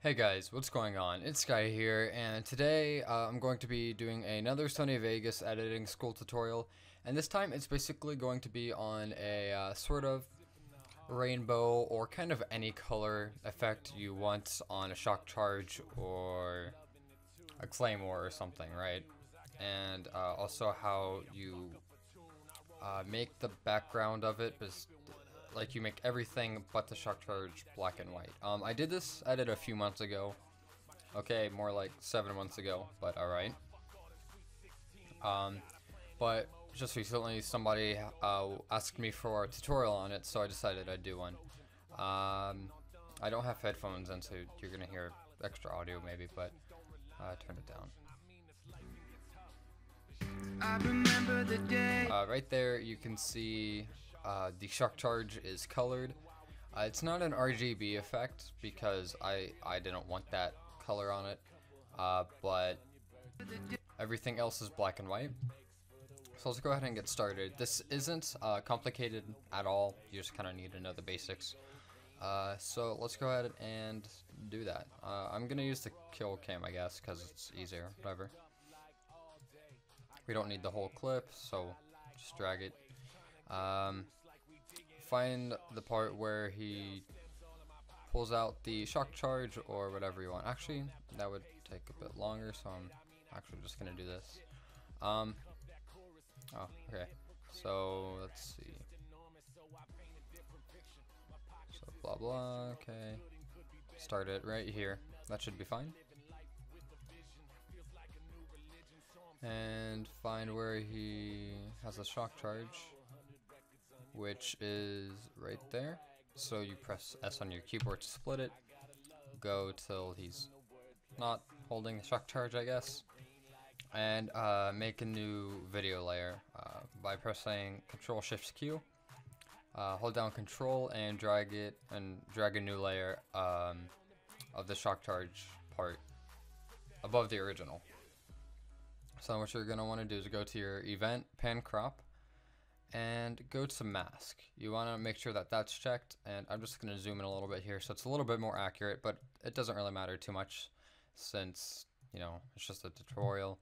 Hey guys, what's going on? It's Sky here, and today I'm going to be doing another Sony Vegas editing school tutorial, and this time it's basically going to be on a sort of rainbow or kind of any color effect you want on a Shockcharge or a Claymore or something, right? And also how you make the background of it, like you make everything but the Shockcharge black and white. I did this edit a few months ago. Okay, more like 7 months ago, but alright. But just recently somebody asked me for a tutorial on it, so I decided I'd do one. I don't have headphones in, so you're gonna hear extra audio maybe, but turn it down. I remember the day. Right there you can see the Shockcharge is colored. It's not an RGB effect because I didn't want that color on it, but everything else is black and white. So let's go ahead and get started. This isn't complicated at all. You just kind of need to know the basics. So let's go ahead and do that. I'm gonna use the kill cam, I guess, because it's easier. Whatever. We don't need the whole clip, so just drag it. Find the part where he pulls out the Shockcharge or whatever you want. Actually, that would take a bit longer, so I'm actually just gonna do this. Oh, okay. So let's see. So blah blah. Okay. Start it right here. That should be fine. And find where he has a Shockcharge, which is right there. So you press S on your keyboard to split it, go till he's not holding the Shockcharge, I guess, and make a new video layer by pressing Control-Shift-Q. Hold down Control and drag it, and drag a new layer of the Shockcharge part above the original. So what you're going to want to do is go to your event, pan crop, and go to mask. You want to make sure that that's checked, and I'm just going to zoom in a little bit here so it's a little bit more accurate, but it doesn't really matter too much since, you know, it's just a tutorial.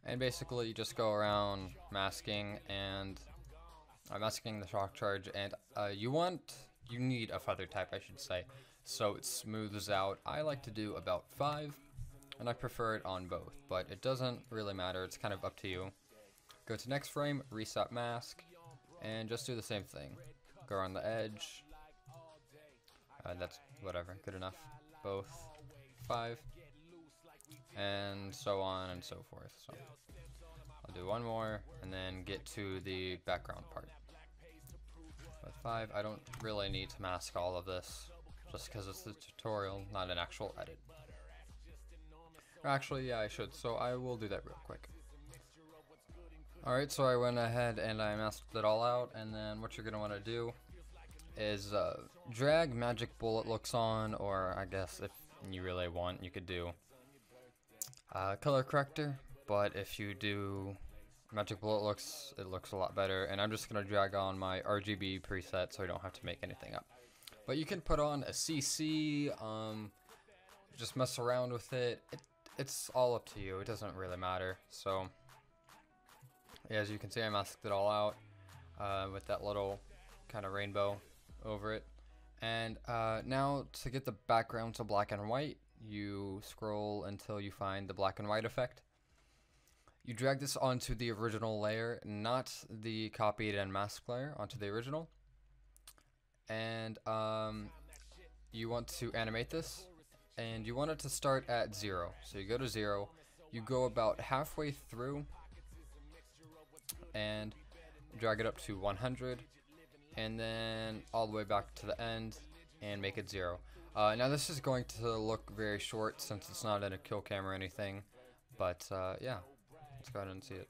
And basically you just go around masking and masking the Shockcharge, and you need a feather type, I should say, so it smooths out. I like to do about 5. And I prefer it on both, but it doesn't really matter. It's kind of up to you. Go to next frame, reset mask, and just do the same thing. Go around the edge. That's whatever, good enough. Both 5, and so on and so forth. So I'll do one more, and then get to the background part. With 5, I don't really need to mask all of this, just because it's a tutorial, not an actual edit. Actually, yeah, I should, so I will do that real quick. Alright, so I went ahead and I masked it all out, and then what you're going to want to do is drag magic bullet looks on, or I guess if you really want, you could do color corrector, but if you do magic bullet looks, it looks a lot better, and I'm just going to drag on my RGB preset so I don't have to make anything up. But you can put on a CC, just mess around with it. It's all up to you. It doesn't really matter. So, yeah, as you can see, I masked it all out with that little kind of rainbow over it. And now to get the background to black and white, you scroll until you find the black and white effect. You drag this onto the original layer, not the copied and masked layer, onto the original. And you want to animate this. And you want it to start at 0. So you go to 0, you go about halfway through and drag it up to 100, and then all the way back to the end and make it 0. Now this is going to look very short since it's not in a kill cam or anything, but yeah, let's go ahead and see it.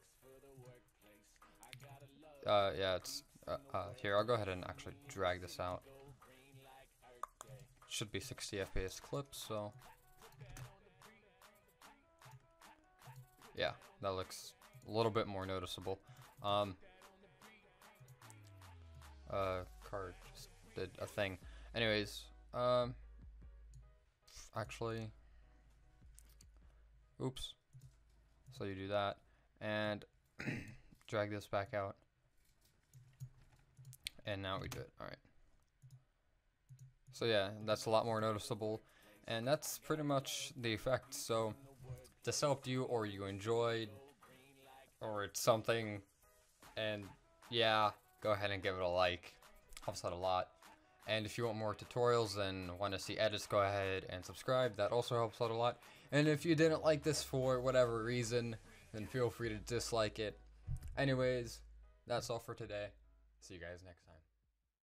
Yeah, it's here, I'll go ahead and actually drag this out. Should be 60 FPS clips, so yeah, that looks a little bit more noticeable. Card just did a thing. Anyways, actually, oops. So you do that and drag this back out. And now we do it. Alright. So yeah, that's a lot more noticeable. And that's pretty much the effect. So this helped you, or you enjoyed, or it's something, and yeah, go ahead and give it a like. Helps out a lot. And if you want more tutorials and want to see edits, go ahead and subscribe. That also helps out a lot. And if you didn't like this for whatever reason, then feel free to dislike it. Anyways, that's all for today. See you guys next time.